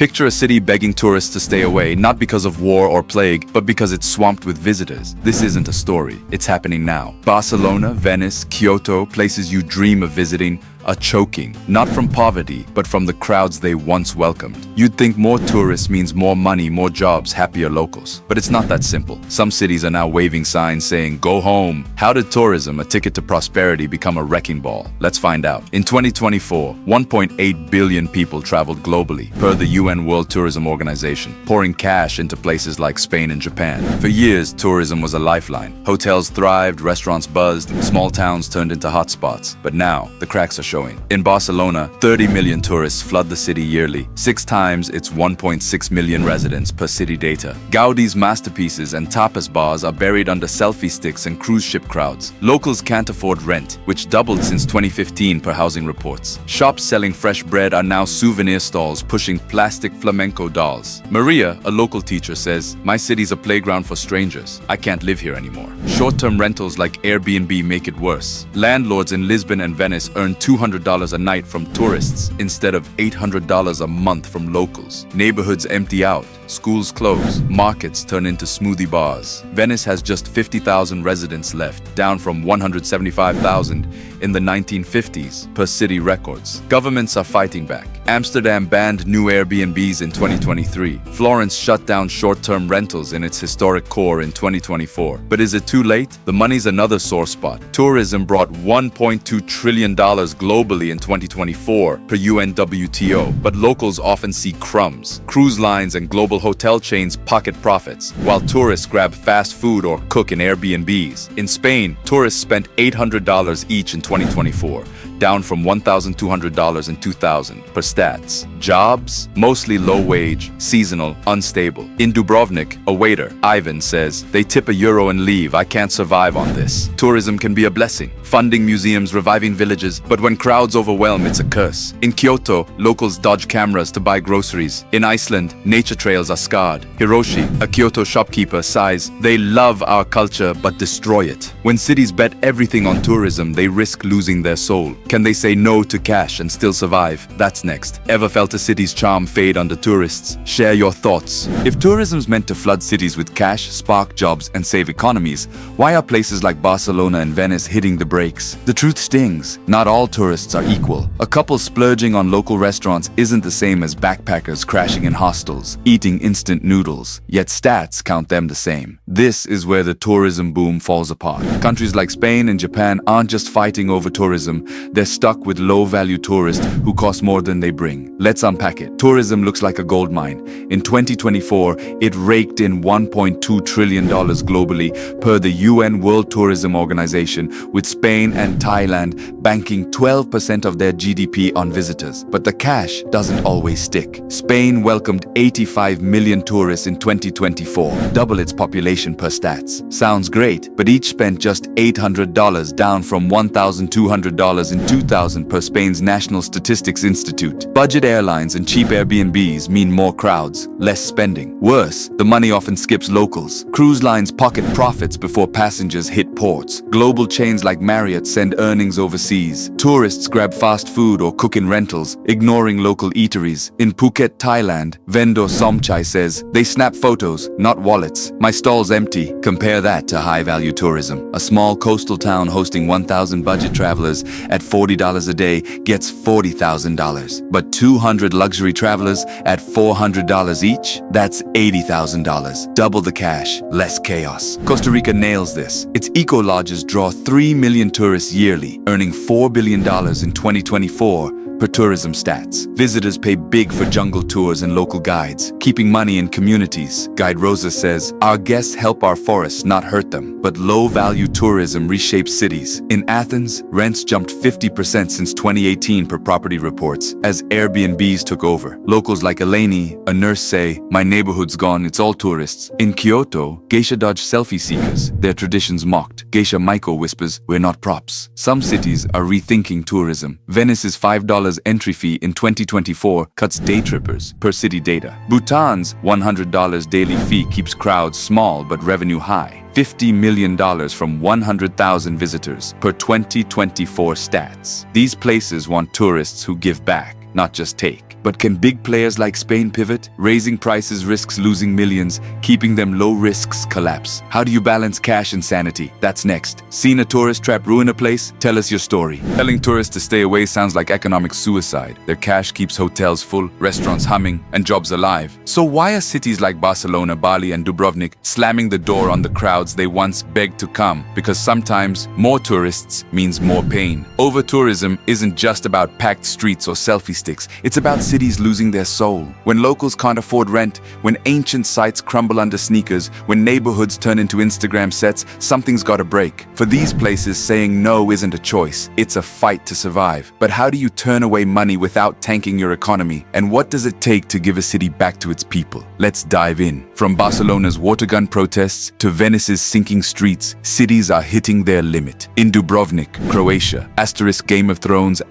Picture a city begging tourists to stay away, not because of war or plague, but because it's swamped with visitors. This isn't a story. It's happening now. Barcelona, Venice, Kyoto, places you dream of visiting, are choking, not from poverty, but from the crowds they once welcomed. You'd think more tourists means more money, more jobs, happier locals. But it's not that simple. Some cities are now waving signs saying, "Go home." How did tourism, a ticket to prosperity, become a wrecking ball? Let's find out. In 2024, 1.8 billion people traveled globally, per the UN World Tourism Organization, pouring cash into places like Spain and Japan. For years, tourism was a lifeline. Hotels thrived, restaurants buzzed, small towns turned into hotspots. But now, the cracks are showing. In Barcelona, 30 million tourists flood the city yearly, 6 times its 1.6 million residents per city data. Gaudi's masterpieces and tapas bars are buried under selfie sticks and cruise ship crowds. Locals can't afford rent, which doubled since 2015 per housing reports. Shops selling fresh bread are now souvenir stalls pushing plastic flamenco dolls. Maria, a local teacher, says, "My city's a playground for strangers. I can't live here anymore." Short-term rentals like Airbnb make it worse. Landlords in Lisbon and Venice earn $200 a night from tourists instead of $800 a month from locals. Neighborhoods empty out, schools close, markets turn into smoothie bars. Venice has just 50,000 residents left, down from 175,000 in the 1950s per city records. Governments are fighting back. Amsterdam banned new Airbnbs in 2023. Florence shut down short-term rentals in its historic core in 2024. But is it too late? The money's another sore spot. Tourism brought $1.2 trillion globally in 2024 per UNWTO, but locals often see crumbs. Cruise lines and global hotel chains pocket profits, while tourists grab fast food or cook in Airbnbs. In Spain, tourists spent $800 each in 2024, down from $1,200 in 2000 per stats. Jobs? Mostly low-wage, seasonal, unstable. In Dubrovnik, a waiter, Ivan, says, "They tip €1 and leave. I can't survive on this." Tourism can be a blessing, funding museums, reviving villages, but when crowds overwhelm, it's a curse. In Kyoto, locals dodge cameras to buy groceries. In Iceland, nature trails are scarred. Hiroshi, a Kyoto shopkeeper, sighs, "They love our culture, but destroy it." When cities bet everything on tourism, they risk losing their soul. Can they say no to cash and still survive? That's next. Ever felt a city's charm fade under tourists? Share your thoughts. If tourism's meant to flood cities with cash, spark jobs, and save economies, why are places like Barcelona and Venice hitting the brakes? The truth stings. Not all tourists are equal. A couple splurging on local restaurants isn't the same as backpackers crashing in hostels, eating instant noodles. Yet stats count them the same. This is where the tourism boom falls apart. Countries like Spain and Japan aren't just fighting over tourism, they're stuck with low-value tourists who cost more than they bring. Let's unpack it. Tourism looks like a gold mine. In 2024, it raked in $1.2 trillion globally per the UN World Tourism Organization, with Spain and Thailand banking 12% of their GDP on visitors. But the cash doesn't always stick. Spain welcomed 85 million tourists in 2024, double its population per stats. Sounds great, but each spent just $800, down from $1,200 in 2000 per Spain's National Statistics Institute. Budget airlines and cheap Airbnbs mean more crowds, less spending. Worse, the money often skips locals. Cruise lines pocket profits before passengers hit ports. Global chains like Marriott send earnings overseas. Tourists grab fast food or cook in rentals, ignoring local eateries. In Phuket, Thailand, vendor Somchai says, "They snap photos, not wallets. My stall's empty." Compare that to high-value tourism. A small coastal town hosting 1,000 budget travelers at $40 a day gets $40,000. But 200 luxury travelers at $400 each? That's $80,000. Double the cash, less chaos. Costa Rica nails this. Its eco-lodges draw 3 million tourists yearly, earning $4 billion in 2024 per tourism stats. Visitors pay big for jungle tours and local guides, keeping money in communities. Guide Rosa says, "Our guests help our forests, not hurt them." But low-value tourism reshapes cities. In Athens, rents jumped 50% since 2018 per property reports, as Airbnbs took over. Locals like Eleni, a nurse, say, "My neighborhood's gone, it's all tourists." In Kyoto, geisha dodge selfie seekers, their traditions mocked. Geisha Maiko whispers, "We're not props." Some cities are rethinking tourism. Venice's $5 entry fee in 2024 cuts day trippers per city data. Bhutan's $100 daily fee keeps crowds small but revenue high. $50 million from 100,000 visitors per 2024 stats. These places want tourists who give back. not just take. But can big players like Spain pivot? Raising prices risks losing millions, keeping them low risks collapse. How do you balance cash and sanity? That's next. Seen a tourist trap ruin a place? Tell us your story. Telling tourists to stay away sounds like economic suicide. Their cash keeps hotels full, restaurants humming, and jobs alive. So why are cities like Barcelona, Bali, and Dubrovnik slamming the door on the crowds they once begged to come? Because sometimes more tourists means more pain. Overtourism isn't just about packed streets or selfie sticks. It's about cities losing their soul. When locals can't afford rent, when ancient sites crumble under sneakers, when neighborhoods turn into Instagram sets, something's gotta break. For these places, saying no isn't a choice. It's a fight to survive. But how do you turn away money without tanking your economy? And what does it take to give a city back to its people? Let's dive in. From Barcelona's water gun protests to Venice's sinking streets, cities are hitting their limit. In Dubrovnik, Croatia, *Game of Thrones,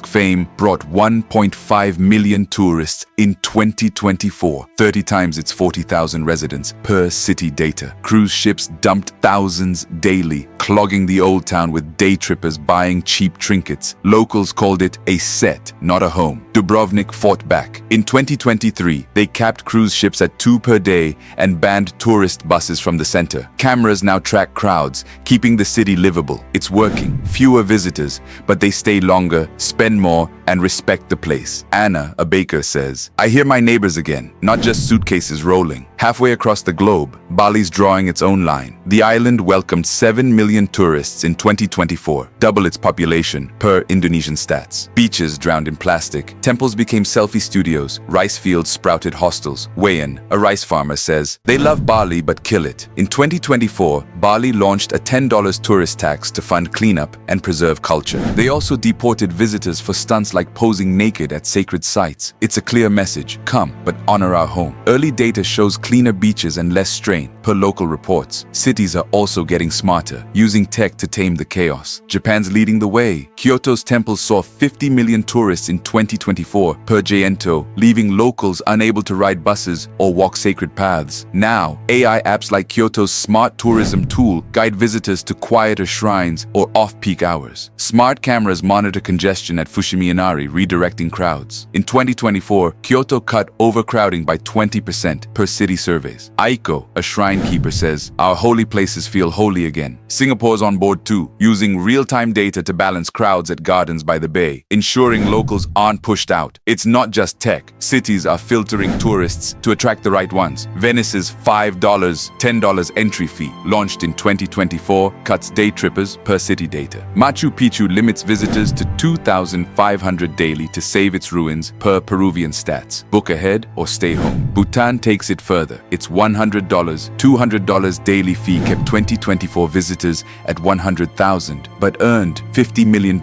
*Fame brought 1.5 million tourists in 2024, 30 times its 40,000 residents per city data. Cruise ships dumped thousands daily, clogging the old town with day trippers buying cheap trinkets. Locals called it a set, not a home. Dubrovnik fought back. In 2023, they capped cruise ships at 2 per day and banned tourist buses from the center. Cameras now track crowds, keeping the city livable. It's working. Fewer visitors, but they stay longer, spend more, and respect the place. Anna, a baker, says, "I hear my neighbors again, not just suitcases rolling." Halfway across the globe, Bali's drawing its own line. The island welcomed 7 million tourists in 2024, double its population per Indonesian stats. Beaches drowned in plastic. Temples became selfie studios. Rice fields sprouted hostels. Wayan, a rice farmer, says, "They love Bali but kill it." In 2024, Bali launched a $10 tourist tax to fund cleanup and preserve culture. They also deported visitors for stunts like posing naked at sacred sites. It's a clear message: come, but honor our home. Early data shows cleaner beaches and less strain, per local reports. Cities are also getting smarter, using tech to tame the chaos. Japan's leading the way. Kyoto's temples saw 50 million tourists in 2024, per Gento, leaving locals unable to ride buses or walk sacred paths. Now, AI apps like Kyoto's smart tourism tool guide visitors to quieter shrines or off-peak hours. Smart cameras monitor congestion at Fushimi Inari, redirecting crowds. In 2024, Kyoto cut overcrowding by 20% per city surveys. Aiko, a shrine keeper, says, "Our holy places feel holy again." Singapore's on board too, using real-time data to balance crowds at gardens by the bay, ensuring locals aren't pushed out. It's not just tech. Cities are filtering tourists to attract the right ones. Venice's $5, $10 entry fee, launched in 2024, cuts day trippers per city data. Machu Picchu limits visitors to 2,500 daily to save its ruins per Peruvian stats. Book ahead or stay home. Bhutan takes it further. Its $100, $200 daily fee kept 2024 visitors at 100,000, but earned $50 million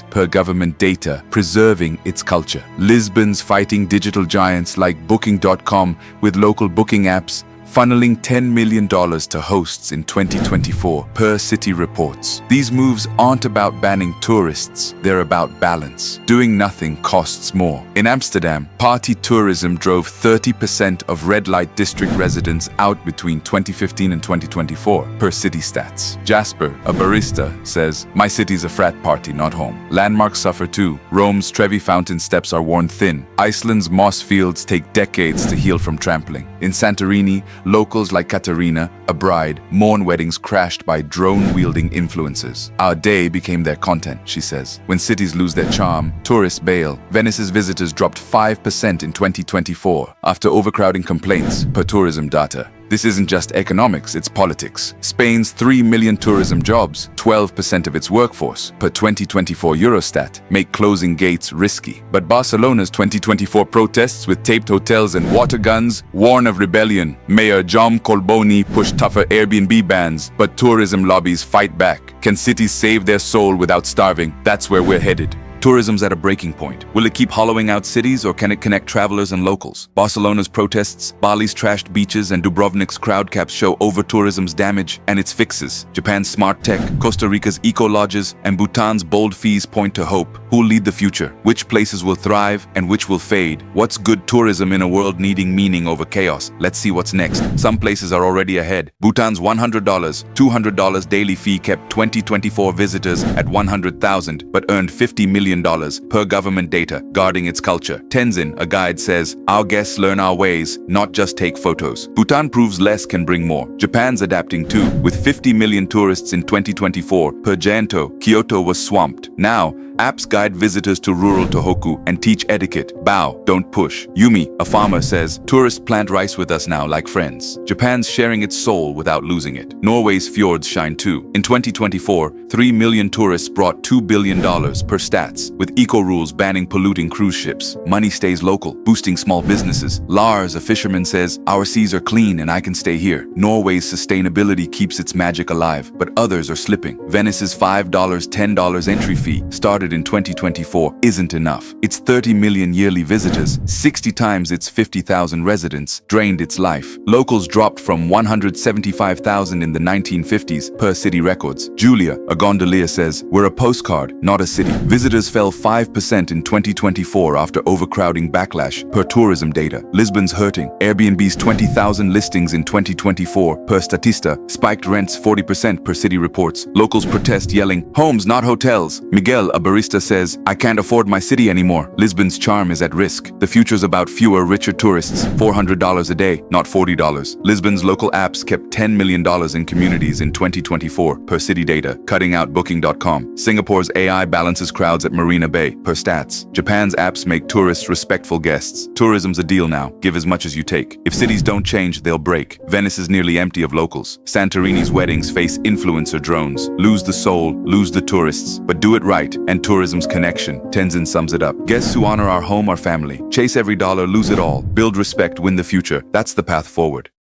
per government data, preserving its culture. Lisbon's fighting digital giants like Booking.com with local booking apps, funneling $10 million to hosts in 2024, per city reports. These moves aren't about banning tourists, they're about balance. Doing nothing costs more. In Amsterdam, party tourism drove 30% of red light district residents out between 2015 and 2024, per city stats. Jasper, a barista, says, "My city's a frat party, not home." Landmarks suffer too. Rome's Trevi fountain steps are worn thin. Iceland's moss fields take decades to heal from trampling. In Santorini, locals like Katerina, a bride, mourn weddings crashed by drone-wielding influencers. "Our day became their content," she says. When cities lose their charm, tourists bail. Venice's visitors dropped 5% in 2024 after overcrowding complaints, per tourism data. This isn't just economics, it's politics. Spain's 3 million tourism jobs, 12% of its workforce, per 2024 Eurostat, make closing gates risky. But Barcelona's 2024 protests with taped hotels and water guns warn of rebellion. Mayor Jaume Collboni pushed tougher Airbnb bans, but tourism lobbies fight back. Can cities save their soul without starving? That's where we're headed. Tourism's at a breaking point. Will it keep hollowing out cities, or can it connect travelers and locals? Barcelona's protests, Bali's trashed beaches, and Dubrovnik's crowd caps show over-tourism's damage and its fixes. Japan's smart tech, Costa Rica's eco-lodges, and Bhutan's bold fees point to hope. Who'll lead the future? Which places will thrive and which will fade? What's good tourism in a world needing meaning over chaos? Let's see what's next. Some places are already ahead. Bhutan's $100, $200 daily fee kept 2024 visitors at 100,000, but earned $50 million billion per government data, guarding its culture. Tenzin, a guide, says, our guests learn our ways, not just take photos. Bhutan proves less can bring more. Japan's adapting too. With 50 million tourists in 2024, per Janto, Kyoto was swamped. Now, apps guide visitors to rural Tohoku and teach etiquette. Bow, don't push. Yumi, a farmer, says, tourists plant rice with us now like friends. Japan's sharing its soul without losing it. Norway's fjords shine too. In 2024, 3 million tourists brought $2 billion per stats, with eco rules banning polluting cruise ships. Money stays local, boosting small businesses. Lars, a fisherman, says, our seas are clean and I can stay here. Norway's sustainability keeps its magic alive, but others are slipping. Venice's $5, $10 entry fee, started in 2024, isn't enough. Its 30 million yearly visitors, 60 times its 50,000 residents, drained its life. Locals dropped from 175,000 in the 1950s, per city records. Julia, a gondolier, says, we're a postcard, not a city. Visitors fell 5% in 2024 after overcrowding backlash, per tourism data. Lisbon's hurting. Airbnb's 20,000 listings in 2024, per Statista, spiked rents 40% per city reports. Locals protest, yelling, homes, not hotels. Miguel, a barista, says, I can't afford my city anymore. Lisbon's charm is at risk. The future's about fewer, richer tourists, $400 a day, not $40. Lisbon's local apps kept $10 million in communities in 2024, per city data, cutting out Booking.com. Singapore's AI balances crowds at Marina Bay, per stats. Japan's apps make tourists respectful guests. Tourism's a deal now. Give as much as you take. If cities don't change, they'll break. Venice is nearly empty of locals. Santorini's weddings face influencer drones. Lose the soul, lose the tourists, but do it right, and tourism's connection. Tenzin sums it up. Guests who honor our home are family. Chase every dollar, lose it all. Build respect, win the future. That's the path forward.